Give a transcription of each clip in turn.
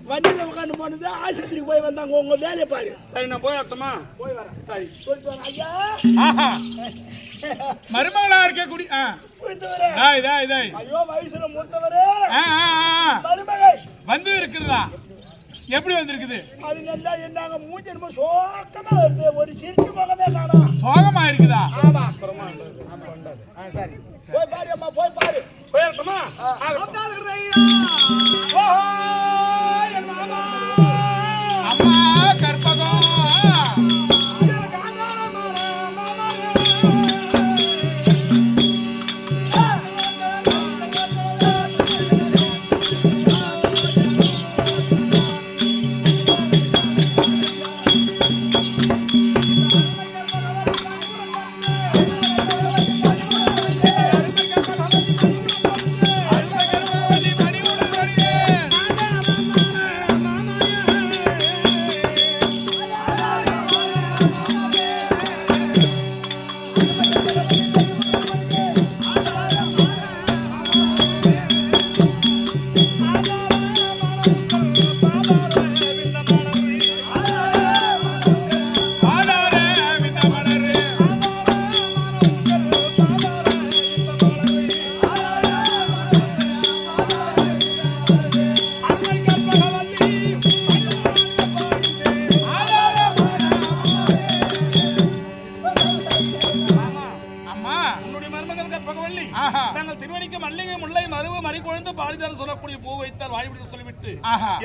வண்டியில உட்காந்து போனது ஆஸ்பத்திரிக்கு போய் வந்தாங்க. உங்க வேலையை பாரு. சரி நான் போய் வரட்டுமா? போய் வரேன். சரி சொல்லிட்டு வாங்க ஐயா. மருமகளா இருக்கக்கூடிய ஐயோ வயசுல மூத்தவரே மருமகள் வந்து இருக்குதா? எப்படி வந்திருக்குது? அது நல்லா என்னங்க மூஞ்சி ரொம்ப சோகமா வருது. ஒரு சிரிச்சு முகமே காணோம். சோகமா இருக்குதா? ஆமா அப்புறமா சரி போய் பாரு அம்மா போய் பாரு. போய் வரட்டுமா? என் மாமா அம்மா கற்பகம்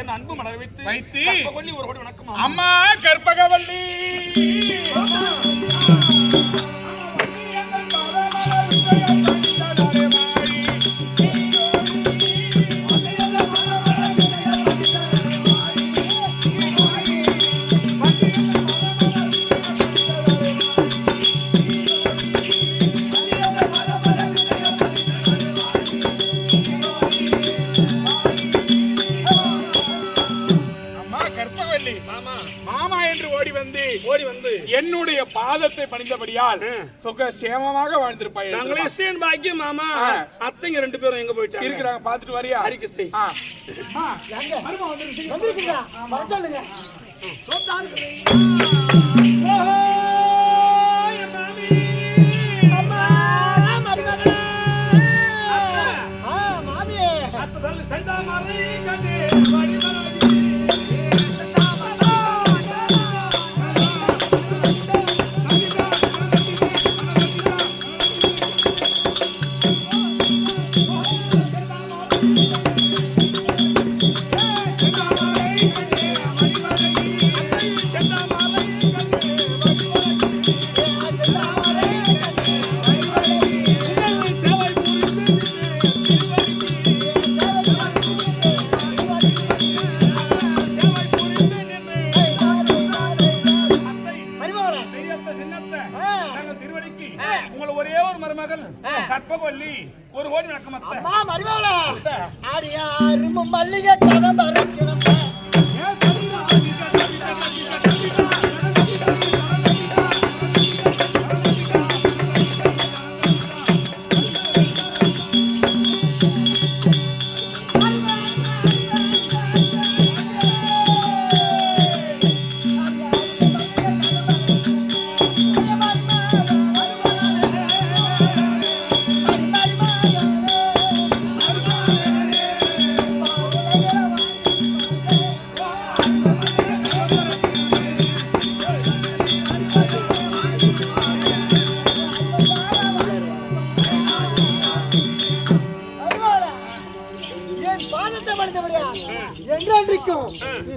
என் அன்பு மலர் வைத்து கற்பகவல்லி ஒரு கோடி வணக்கம். அம்மா கற்பகவல்லி என்னுடைய பாதத்தை பணிந்தபடியால் சுகசேமமாக வாழ்ந்திருப்பாய். நாங்களே ஸ்டேன் பாக்கி மாமா. அத்தைங்க ரெண்டு பேரும் எங்க போயிட்டாங்க? இருக்கிறாங்க, பாத்துட்டு வரியா? அறிக்கை செய். கற்பகவல்லி ஒரு கோடி வணக்கம். அம்மா மருமகளே ஆரியா அரும்பு மல்லிகை கதம் பறக்கிறோம்.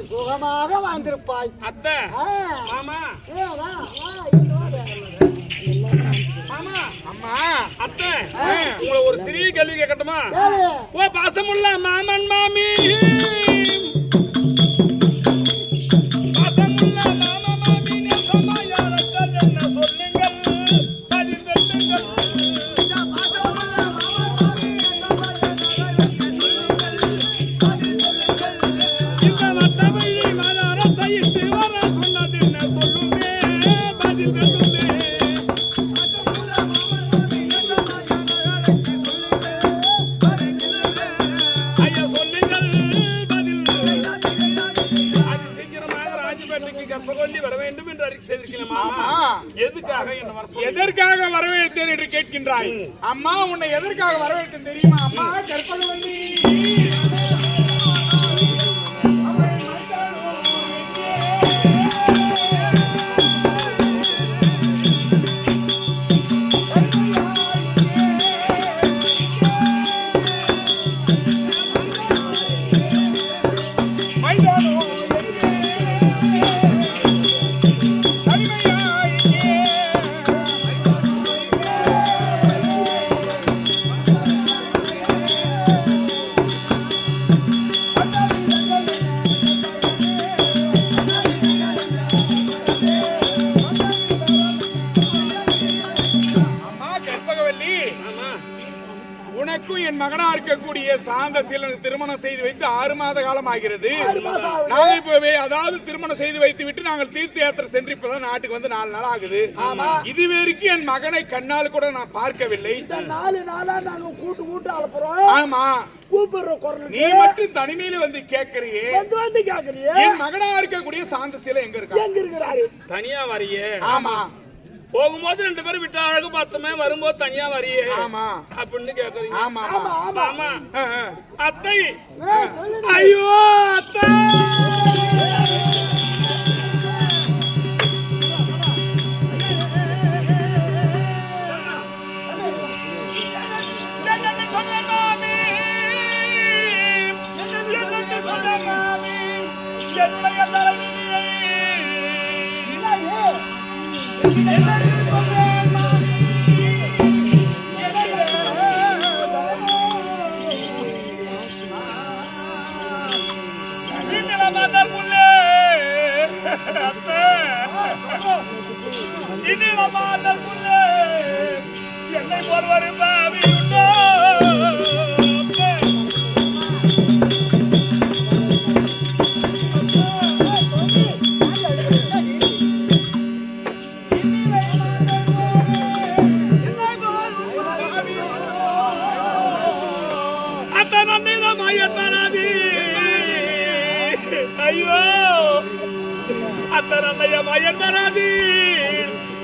சுகமாக வாழ்ந்திருப்பாய். அத்தை மாமா அம்மா அத்தை உங்களை ஒரு சிறிய கேள்வி கேட்கட்டுமா? ஓ பாசமுள்ள மாமன் மாமி ஐயா சொல்லுங்கள் வர வேண்டும் என்று அறிக்கை செய்திருக்கிறேன் மாமா. எதுக்காக என்ன வர சொன்னீங்க? எதற்காக வரவேற்றேன் என்று கேட்கின்றாய்? அம்மா உன்னை எதற்காக வரவேற்றேன் தெரியுமா? அம்மா கற்பகவல்லி உனக்கும் என் மகனா இருக்கக்கூடிய சாந்தசீலன் திருமணம் செய்து வைத்து 6 மாத காலம் ஆகிறது. நாங்கள் இப்பவே அதாவது திருமணம் செய்து வைத்து விட்டு நாங்கள் தீர்த்த யாத்திரை சென்று இப்பதான் நாட்டுக்கு வந்து 4 நாள் ஆகுது. இதுவரைக்கும் என் மகனை கண்ணால் கூட நான் பார்க்கவில்லை. 4 நாளா நாங்க கூட்டு அலப்புறோம். ஆமா கூப்பிடுற குரல் நீ மட்டும் தனிமையில வந்து கேக்குறியே. வந்து கேக்குறியே என் மகனா இருக்கக்கூடிய சாந்தசீலன் எங்க இருக்காரு? தனியா வரியே. ஆமா போகும்போது 2 பேரும் விட்டு அழகு பார்த்தோமே, வரும்போது தனியா வரியே. ஆமா அப்படின்னு கேக்குறீங்க. ஆமா ஆமா அத்தை. ஐயோ அத்தை, என்னை ஒருவர் பாவிட்டோ. ஐயோ அத்தனைய மயன் வராதி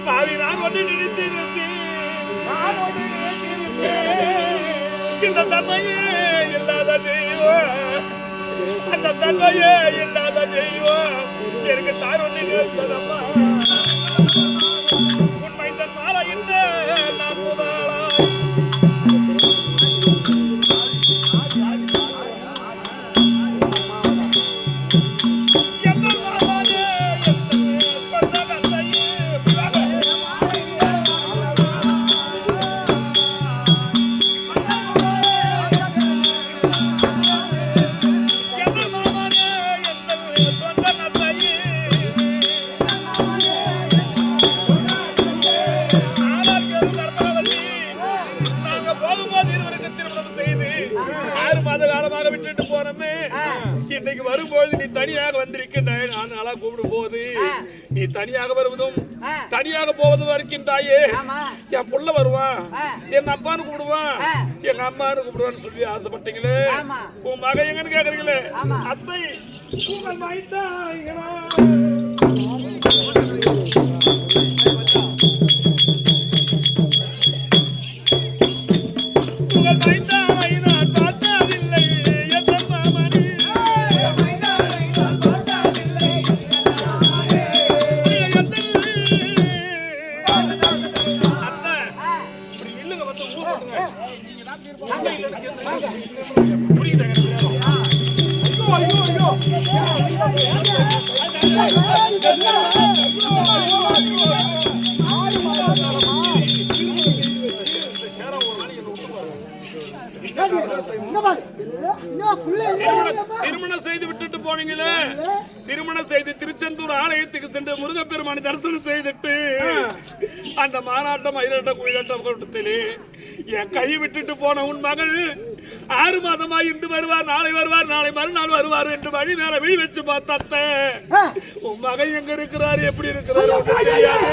பாவி நான் ஒன்று நினைத்திருந்தேன். இந்த தன்மையே இல்லாத தெய்வம், அந்த தன்மையே இல்லாத தெய்வம் எனக்கு தான் ஒன்று நினைத்ததம்மா. உண்மை தன் மாலை இந்த நான் முதலா இன்னைக்கு வரும்போது நீ தனியாக வந்திருக்கின்றாய். நான் நாளா கூப்பிடும் போது நீ தனியாக வருவதும் தனியாக போவதும் இருக்கின்றாயே. என் புள்ள வருவான், எங்க அப்பான்னு கூப்பிடுவான், எங்க அம்மான்னு கூப்பிடுவான்னு சொல்லி ஆசைப்பட்டீங்களே. உன் மகன் எங்கன்னு கேக்குறீங்களே. அத்தை உங்கள் மைத்தாய்களா உங்கள் மைத்தாய் நான் பார்த்ததில்லை. திருமணம் செய்து விட்டுட்டு போனீங்களே, திருமணம் செய்து திருச்செந்தூர் ஆலயத்துக்கு சென்று முருகப்பெருமானை தரிசனம் செய்துட்டு அந்த மாநாட்டம் மயிலாட்ட குயிலாட்டம் கூட்டத்திலே என் கை விட்டுட்டு போன உன் மகள் 6 மாதமா இன்று வருவார், நாளை வருவார், நாளை மறுநாள் வருவார் என்று வழி மேல விழி வச்சு பார்த்தாத்த உன் மகன் எங்க இருக்கிறாரு, எப்படி இருக்கிறாரு தெரியாது.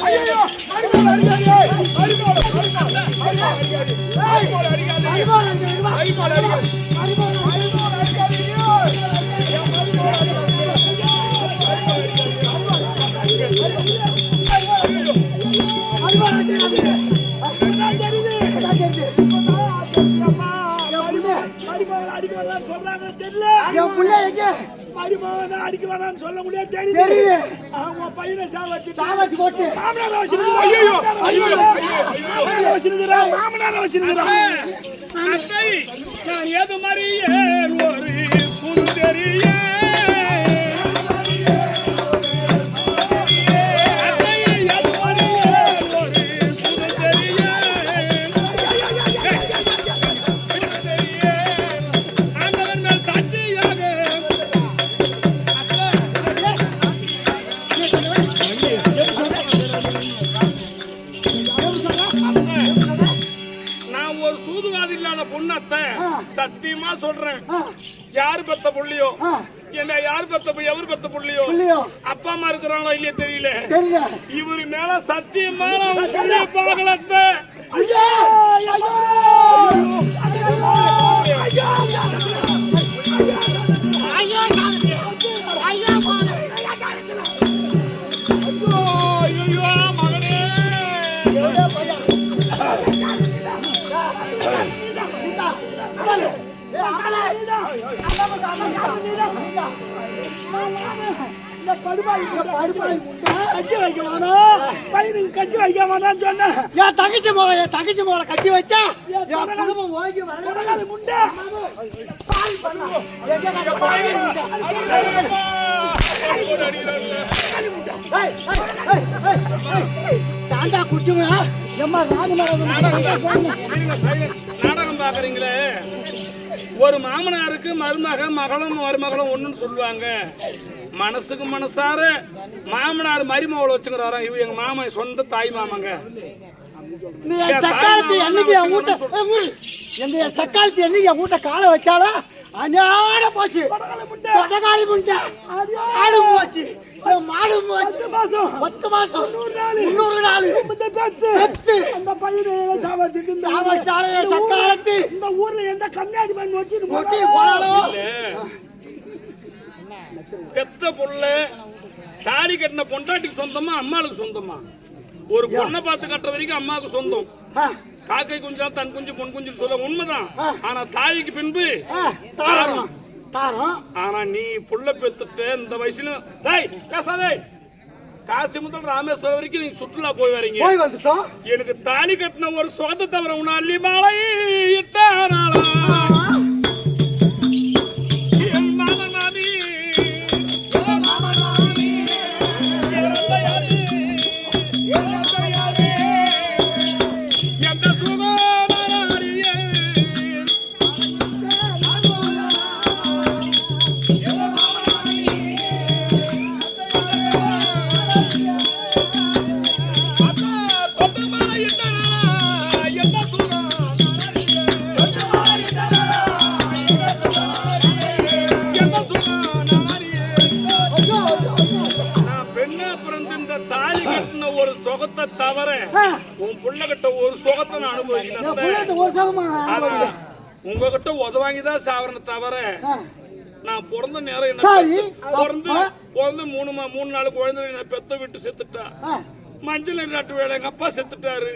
ஐயோ மரிமோல அடிக்காதே மரிமோல அடிக்க வேணாம்னு சொல்ல முடியாது தெரியுது. அவங்க பையனை சாவச்சு போட்டு மாமனார வச்சிருக்கிறான். நான் ஏது மாதிரியே ஒரு சுந்தரிய சத்தியமா சொல்றேன். யாரு பெத்த புள்ளியோ என்ன, யாரு பெத்த எவரு பெத்த புள்ளியோ அப்பா அம்மா இருக்கிறாங்களோ இல்லையே தெரியல. இவரு மேல சத்தியமா பாகலத்தை கட்டி வைக்காமதான் சொன்னேன். என் தங்கச்சி மோளை கட்டி வச்சா என் குடும்பம் ஓகே சாண்டா குடிச்சுங்க. நாடகம் பாக்குறீங்களே, ஒரு மாமனாருக்கு மகளும் மருமகளும் ஒண்ணுன்னு சொல்லுவாங்க. மனசுக்கு மனசார மாமனார் மருமகளை வச்சுக்கிறாரா, இவ எங்க மாமா சொந்த தாய் மாமாங்க. சக்காலத்து என்னைக்கு என் சக்காலத்து என்னைக்கு என் வீட்டை காலை வச்சாலும் அஞ்சாட போச்சு. கொடகாலி முண்டை ஆடு போச்சு, மாடு போச்சு. 10 மாசம் 300 நாள் அந்த பையனை சக்காலத்து இந்த ஊர்ல எந்த கம்மியாடி பண்ணி வச்சு போனாலும் பெத்த புள்ள தாலி கட்டின பொண்டாட்டிக்கு சொந்தமா அம்மாளுக்கு சொந்தமா? ஒரு பொண்ணை பார்த்து கட்டுற வரைக்கும் அம்மாவுக்கு சொந்தம். காக்கை குஞ்சா தன் குஞ்சு பொன் குஞ்சு சொல்ல உண்மைதான். ஆனா தாய்க்கு பின்பு ஆனா நீ புள்ள பெத்துட்டு இந்த வயசுல பேசாதே. காசி முதல் ராமேஸ்வரம் வரைக்கும் நீங்க சுற்றுலா போய் வரீங்க. எனக்கு தாலி கட்டின ஒரு சொகத்தை தவிர உன்ன அள்ளி மாலை இட்டாராளா ஒரு சொகத்தை தவிர உன் புள்ளகிட்ட ஒரு சொகத்தை நான் அனுபவிக்கிறேன். உங்ககிட்ட உதவாங்கிதான் சாவரனை தவிர நான் பிறந்த நேரம் என்ன பிறந்து 3 நாள் குழந்தை பெத்த விட்டு செத்துட்டா. மஞ்சள் நீராட்டு வேலை எங்க அப்பா செத்துட்டாரு.